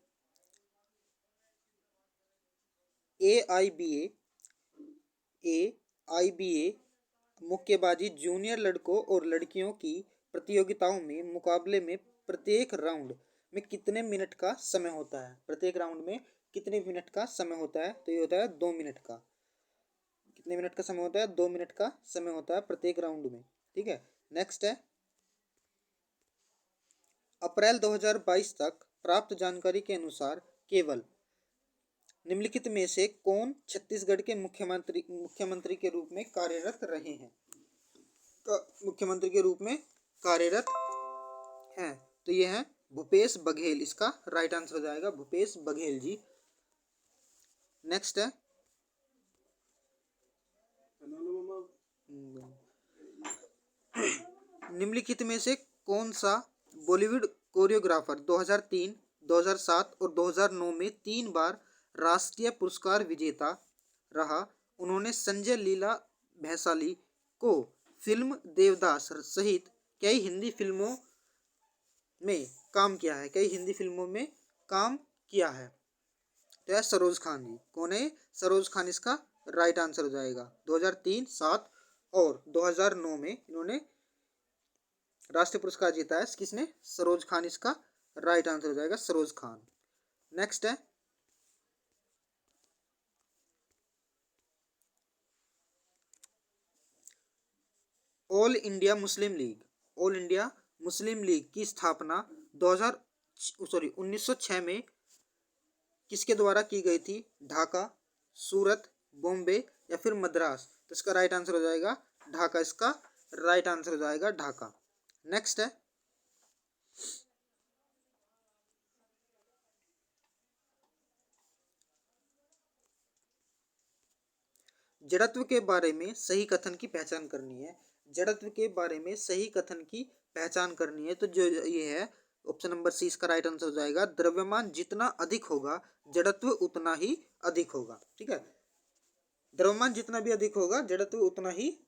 AIBA मुक्केबाजी जूनियर लड़कों और लड़कियों की प्रतियोगिताओं में मुकाबले में प्रत्येक राउंड में कितने मिनट का समय होता है? प्रत्येक राउंड में कितने मिनट का समय होता है? तो ये होता है 2 मिनट का। कितने मिनट का समय होता है? 2 मिनट का समय होता है प्रत्येक राउंड में। ठीक है। नेक्स्ट है, अप्रैल 2022 तक प्राप्त जानकारी के अनुसार केवल निम्नलिखित में से कौन छत्तीसगढ़ के मुख्यमंत्री के रूप में कार्यरत रहे हैं? मुख्यमंत्री के रूप में कार्यरत हैं तो ये है भूपेश बघेल। इसका राइट आंसर हो जाएगा भूपेश बघेल जी। नेक्स्ट है, निम्नलिखित में से कौन सा बॉलीवुड कोरियोग्राफर 2003, 2007 और 2009 में 3 बार राष्ट्रीय पुरस्कार विजेता रहा? उन्होंने संजय लीला भंसाली को फिल्म देवदास सहित कई हिंदी फिल्मों में काम किया है। कई हिंदी फिल्मों में काम किया है। तो है सरोज खान जी। कौन है? सरोज खान इसका राइट आंसर हो जाएगा। 2003, 7 और 2009 में इन्होंने राष्ट्रीय पुरस्कार जीता है। किसने? सरोज खान। इसका राइट आंसर हो जाएगा सरोज खान। नेक्स्ट है, all India Muslim league. All India Muslim league की स्थापना 1906 में किसके द्वारा की गई थी? ढाका, सूरत, बॉम्बे या फिर मद्रास? तो इसका राइट आंसर हो जाएगा ढाका। इसका राइट आंसर हो जाएगा ढाका। नेक्स्ट है, जड़त्व के बारे में सही कथन की पहचान करनी है। जड़त्व के बारे में सही कथन की पहचान करनी है तो जो ये है ऑप्शन नंबर सी इसका राइट आंसर हो जाएगा। द्रव्यमान जितना अधिक होगा जड़त्व उतना ही अधिक होगा। ठीक है, द्रव्यमान जितना भी अधिक होगा जड़त्व उतना ही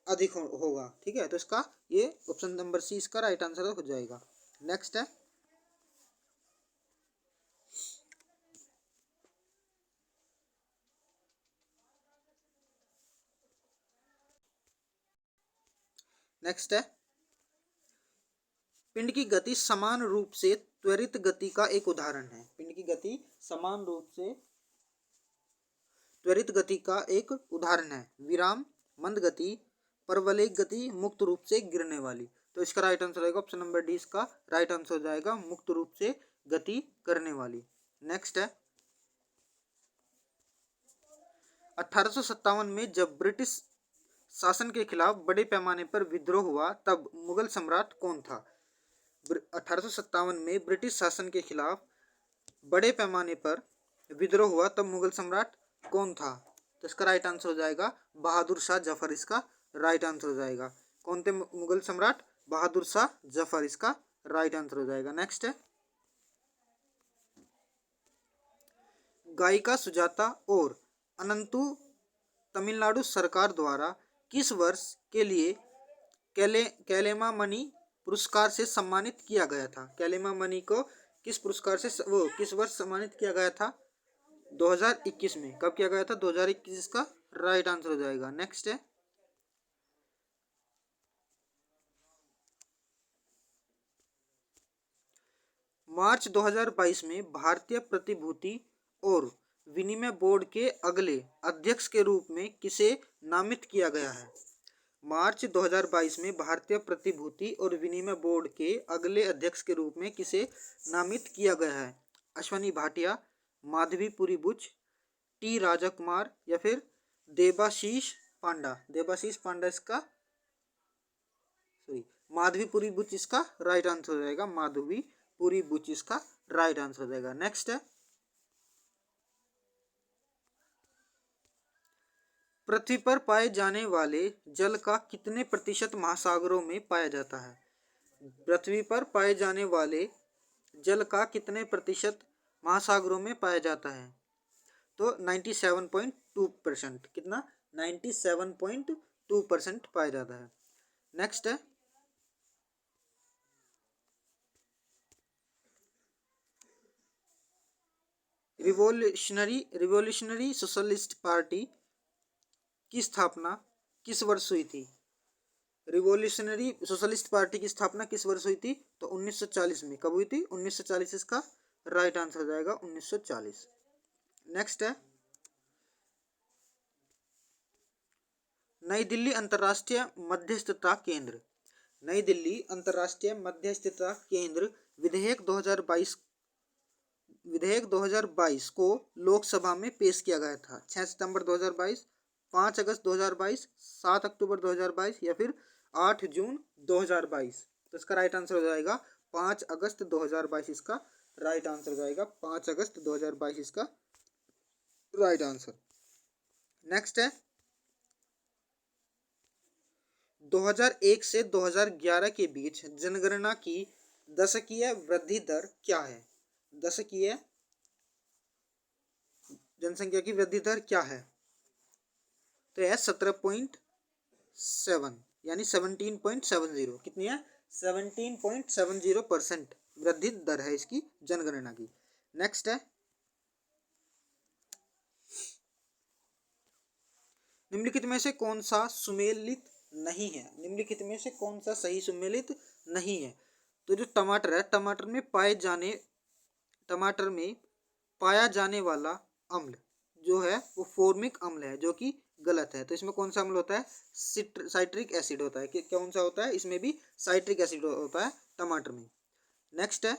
अधिक होगा। ठीक है, तो इसका ये ऑप्शन नंबर सी इसका राइट आंसर हो जाएगा। नेक्स्ट है, पिंड की गति समान रूप से त्वरित गति का एक उदाहरण है। पिंड की गति समान रूप से त्वरित गति का एक उदाहरण है। विराम, मंद गति, परवलयिक गति, मुक्त रूप से गिरने वाली। तो इसका राइट आंसर आएगा ऑप्शन नंबर डी। इसका राइट आंसर हो जाएगा मुक्त रूप से गति करने वाली। नेक्स्ट है, 1857 में जब ब्रिटिश शासन के खिलाफ बड़े पैमाने पर विद्रोह हुआ तब मुगल सम्राट कौन था? 1857 में ब्रिटिश शासन के खिलाफ बड़े पैमाने पर विद्रोह हुआ तब मुगल सम्राट कौन था? तो इसका राइट आंसर हो जाएगा बहादुर शाह जफर। इसका राइट आंसर हो जाएगा। कौन थे मुगल सम्राट? बहादुर शाह जफर। इसका राइट आंसर हो जाएगा। नेक्स्ट है, गायिका सुजाता और अनंतु तमिलनाडु सरकार द्वारा किस वर्ष के लिए कैलेमामणि पुरस्कार से सम्मानित किया गया था? कैलेमामणि को किस पुरस्कार से किस वर्ष सम्मानित किया गया था? 2021 में। कब किया गया था? 2021 इसका राइट आंसर हो जाएगा। नेक्स्ट है मार्च 2022 में भारतीय प्रतिभूति और विनिमय बोर्ड के अगले अध्यक्ष के रूप में किसे नामित किया गया है? मार्च 2022 में भारतीय प्रतिभूति और विनिमय बोर्ड के अगले अध्यक्ष के रूप में किसे नामित किया गया है? अश्वनी भाटिया, माधवीपुरी बुच, टी राजकुमार या फिर देबाशीष पांडा। देबाशीष पांडा इसका सॉरी माधवीपुरी बुच इसका राइट आंसर हो जाएगा। माधवीपुरी बुच इसका राइट आंसर हो जाएगा। नेक्स्ट है पृथ्वी पर पाए जाने वाले जल का कितने प्रतिशत महासागरों में पाया जाता है? पृथ्वी पर पाए जाने वाले जल का कितने प्रतिशत महासागरों में पाया जाता है? तो 97.2%। कितना? 97.2% पाया जाता है। नेक्स्ट है रिवोल्यूशनरी सोशलिस्ट पार्टी की स्थापना किस वर्ष हुई थी? रिवोल्यूशनरी सोशलिस्ट पार्टी की स्थापना किस वर्ष हुई थी? तो 1940 में। कब हुई थी? 1940 इसका राइट आंसर हो जाएगा। 1940। नेक्स्ट है नई दिल्ली अंतर्राष्ट्रीय मध्यस्थता केंद्र। नई दिल्ली अंतर्राष्ट्रीय मध्यस्थता केंद्र विधेयक 2022 को लोकसभा में पेश किया गया था। 6 सितंबर 2022, 5 अगस्त 2022, 7 अक्टूबर 2022 या फिर 8 जून 2022। तो इसका राइट आंसर हो जाएगा 5 अगस्त 2022 इसका राइट आंसर हो जाएगा। 5 अगस्त 2022 इसका राइट आंसर। नेक्स्ट है 2001 से 2011 के बीच जनगणना की दशकीय वृद्धि दर क्या है? दशकीय जनसंख्या की वृद्धि दर क्या है? तो यह 17.7 यानी 17.70। कितनी है? 17.70% वृद्धि दर है इसकी जनगणना की। नेक्स्ट है निम्नलिखित में से कौन सा सुमेलित नहीं है? निम्नलिखित में से कौन सा सही सुमेलित नहीं है? तो जो टमाटर है, टमाटर में पाया जाने वाला अम्ल जो है वो फॉर्मिक अम्ल है, जो कि गलत है। तो इसमें कौन सा अम्ल होता है? साइट्रिक एसिड होता है। कौन सा होता है? इसमें भी साइट्रिक एसिड होता है टमाटर में। नेक्स्ट है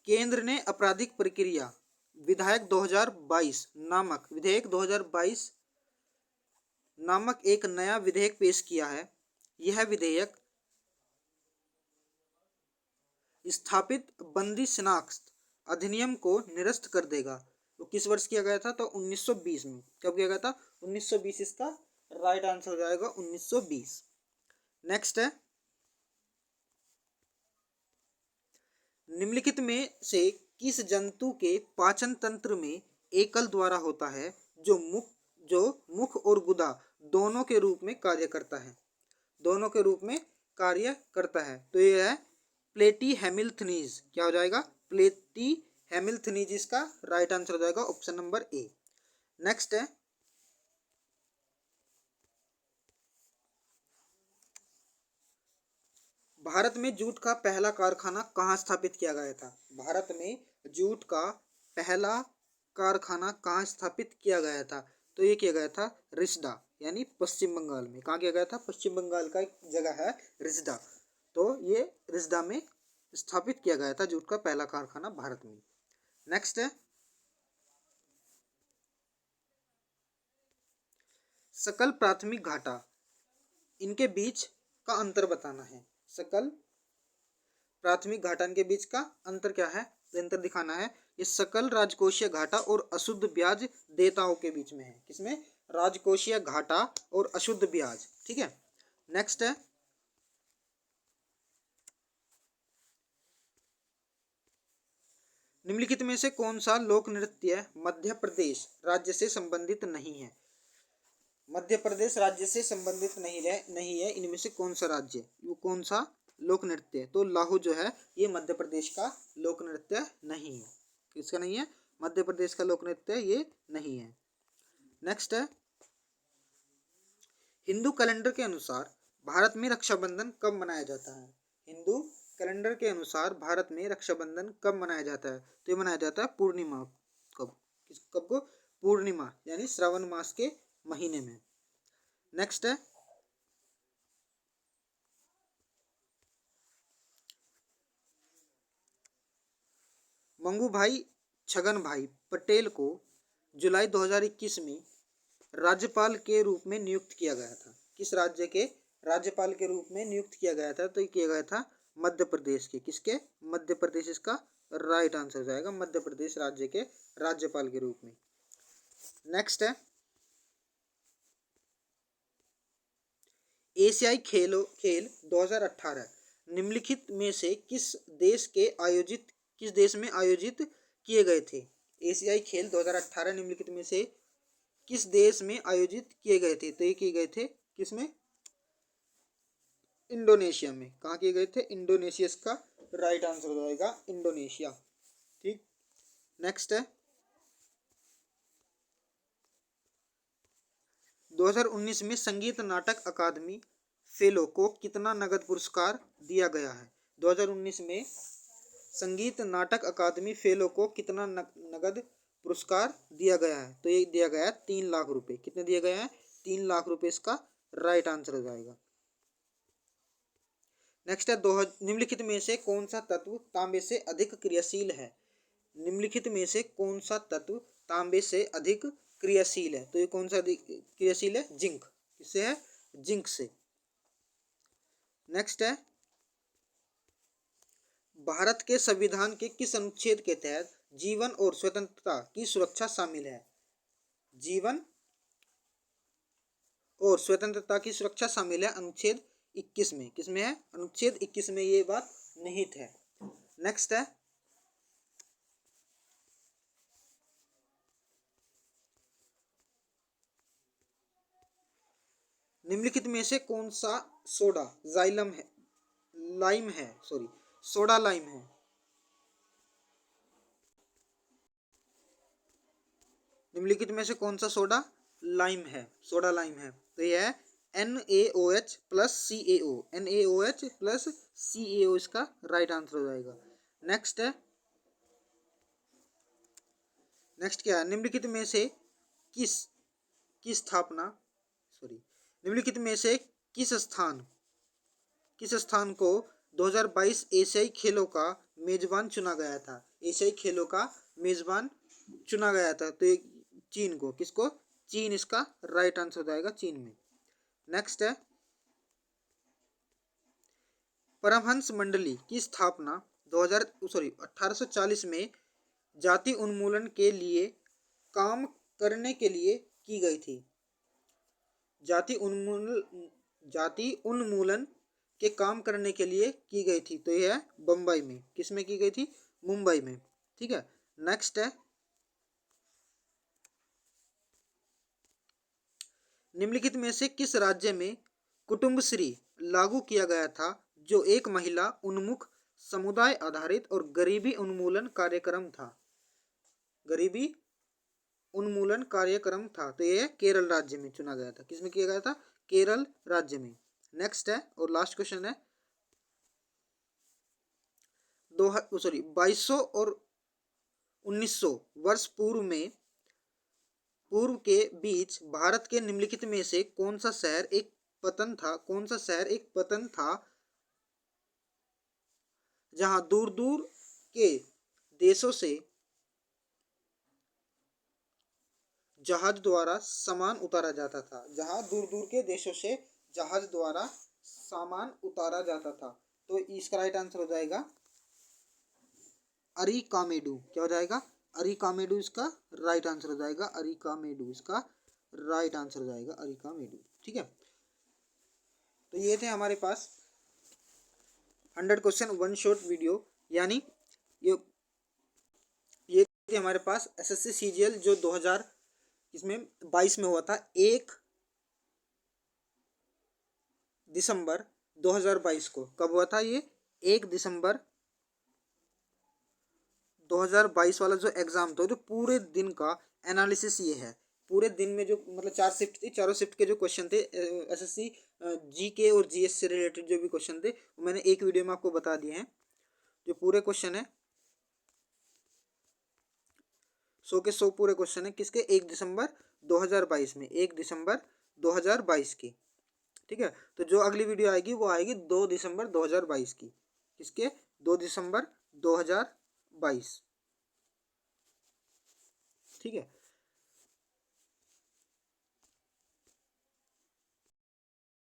केंद्र ने आपराधिक प्रक्रिया विधेयक 2022 नामक एक नया विधेयक पेश किया है। यह विधेयक स्थापित बंदी शिनाख्त अधिनियम को निरस्त कर देगा। वो किस वर्ष किया गया था? तो 1920 में। कब किया गया था? 1920 इसका राइट आंसर हो जाएगा। 1920। नेक्स्ट है निम्नलिखित में से किस जंतु के पाचन तंत्र में एकल द्वारा होता है जो मुख और गुदा दोनों के रूप में कार्य करता है? दोनों के रूप में कार्य करता है। तो यह है प्लेटीहेमिल्थनीज। क्या हो जाएगा? प्लेटीहेमिल्थनीज इसका राइट आंसर हो जाएगा। Option number A. नेक्स्ट है भारत में जूट का पहला कारखाना कहाँ स्थापित किया गया था? भारत में जूट का पहला कारखाना कहाँ स्थापित किया गया था? तो ये किया गया था रिसडा यानी पश्चिम बंगाल में। कहाँ किया गया था? पश्चिम बंगाल का एक जगह है रिसडा। तो ये रिसडा में स्थापित किया गया था जूट का पहला कारखाना भारत में। नेक्स्ट है सकल प्राथमिक घाटा, इनके बीच का अंतर बताना है। सकल प्राथमिक घाटा के बीच का अंतर क्या है? अंतर दिखाना है। ये सकल राजकोषीय घाटा और अशुद्ध ब्याज देयताओं के बीच में है। किसमें? राजकोषीय घाटा और अशुद्ध ब्याज। ठीक है। नेक्स्ट है निम्नलिखित में से कौन सा लोक नृत्य मध्य प्रदेश राज्य से संबंधित नहीं है? मध्य प्रदेश राज्य से संबंधित नहीं है। इनमें से कौन सा राज्य, वो कौन सा लोक नृत्य, तो लाहू जो है ये मध्य प्रदेश का लोक नृत्य नहीं है। किसका नहीं है? मध्य प्रदेश का लोक नृत्य ये नहीं है। नेक्स्ट है, हिंदू कैलेंडर के अनुसार भारत में रक्षाबंधन कब मनाया जाता है? हिंदू कैलेंडर के अनुसार भारत में रक्षाबंधन कब मनाया जाता है? तो ये मनाया जाता है पूर्णिमा। कब कब को? पूर्णिमा यानी श्रावण मास के महीने में। नेक्स्ट है, मंगू भाई छगन भाई पटेल को जुलाई 2021 में राज्यपाल के रूप में नियुक्त किया गया था। किस राज्य के राज्यपाल के रूप में नियुक्त किया गया था? तो ये किया गया था मध्य प्रदेश के। किसके? मध्य प्रदेश इसका राइट आंसर हो जाएगा, मध्य प्रदेश राज्य के राज्यपाल के रूप में। नेक्स्ट है, एशियाई खेल 2018 निम्नलिखित में से किस देश में आयोजित किए गए थे? एशियाई खेल 2018 निम्नलिखित में से किस देश में आयोजित किए गए थे? तो ये किए गए थे किसमें? इंडोनेशिया में। कहाँ किए गए थे? इंडोनेशिया इसका राइट आंसर हो जाएगा, इंडोनेशिया। ठीक। नेक्स्ट है, 2019 में संगीत नाटक अकादमी फेलो को कितना नगद पुरस्कार दिया गया है? 2019 में संगीत नाटक अकादमी फेलो को कितना नगद पुरस्कार दिया गया है? तो ये दिया गया है 3 लाख रुपए। कितने दिए गए हैं? 3 लाख रुपए इसका राइट आंसर हो जाएगा। नेक्स्ट है, निम्नलिखित में से कौन सा तत्व तांबे से अधिक क्रियाशील है? निम्नलिखित में से कौन सा तत्व तांबे से अधिक क्रियाशील है? तो ये कौन सा अधिक क्रियाशील है? जिंक। किससे है? जिंक से। नेक्स्ट है, भारत के संविधान के किस अनुच्छेद के तहत जीवन और स्वतंत्रता की सुरक्षा शामिल है? जीवन और स्वतंत्रता की सुरक्षा शामिल है अनुच्छेद 21 में। किसमें है? अनुच्छेद 21 में ये बात निहित है। नेक्स्ट है, निम्नलिखित में से कौन सा सोडा जाइलम है लाइम है सॉरी सोडा लाइम है? निम्नलिखित में से कौन सा सोडा लाइम है? सोडा लाइम है। तो यह है NaOH plus CaO। NaOH plus CaO इसका राइट आंसर हो जाएगा। नेक्स्ट है, नेक्स्ट क्या है? निम्नलिखित में से किस स्थापना निम्नलिखित में से किस स्थान को 2022 एशियाई खेलों का मेजबान चुना गया था? एशियाई खेलों का मेजबान चुना गया था। तो चीन को। किसको? चीन इसका राइट आंसर हो जाएगा, चीन में। नेक्स्ट है, परमहंस मंडली की स्थापना 1840 में जाति उन्मूलन के लिए काम करने के लिए की गई थी। जाति उन्मूलन के काम करने के लिए की गई थी। तो यह है बम्बई में। किसमें की गई थी? मुंबई में। ठीक है। नेक्स्ट है, निम्नलिखित में से किस राज्य में कुटुंबश्री लागू किया गया था जो एक महिला उन्मुख समुदाय आधारित और गरीबी उन्मूलन कार्यक्रम था? गरीबी उन्मूलन कार्यक्रम था। तो यह केरल राज्य में चुना गया था। किसमें किया गया था? केरल राज्य में। नेक्स्ट है और लास्ट क्वेश्चन है, 2200 और 1900 वर्ष पूर्व के बीच भारत के निम्नलिखित में से कौन सा शहर एक पतन था जहां दूर दूर के देशों से जहाज द्वारा सामान उतारा जाता था? जहां दूर दूर के देशों से जहाज द्वारा सामान उतारा जाता था। तो इसका राइट आंसर हो जाएगा अरिकामेडू। क्या हो जाएगा? अरिकामेडू इसका राइट आंसर हो जाएगा। अरिकामेडू इसका राइट आंसर हो जाएगा, अरिकामेडू। ठीक है। तो ये थे हमारे पास 100 क्वेश्चन 1 शॉर्ट वीडियो, यानी ये थे हमारे पास SSC CGL जो 2022 में हुआ था। 1 दिसंबर 2022 को। कब हुआ था ये? 1 दिसंबर 2022 वाला जो एग्जाम था, जो पूरे दिन का एनालिसिस ये है। पूरे दिन में जो मतलब 4 शिफ्ट थी, चारों शिफ्ट के जो क्वेश्चन थे एसएससी जीके और जीएस से रिलेटेड जो भी क्वेश्चन थे वो मैंने एक वीडियो में आपको बता दिए हैं। जो पूरे क्वेश्चन है 100 के 100 पूरे क्वेश्चन है किसके? 1 दिसंबर 2022 में, 1 दिसंबर 2022 की। ठीक है, तो जो अगली वीडियो आएगी वो आएगी 2 दिसंबर 2022 की। किसके? 2 दिसंबर 2022। ठीक है।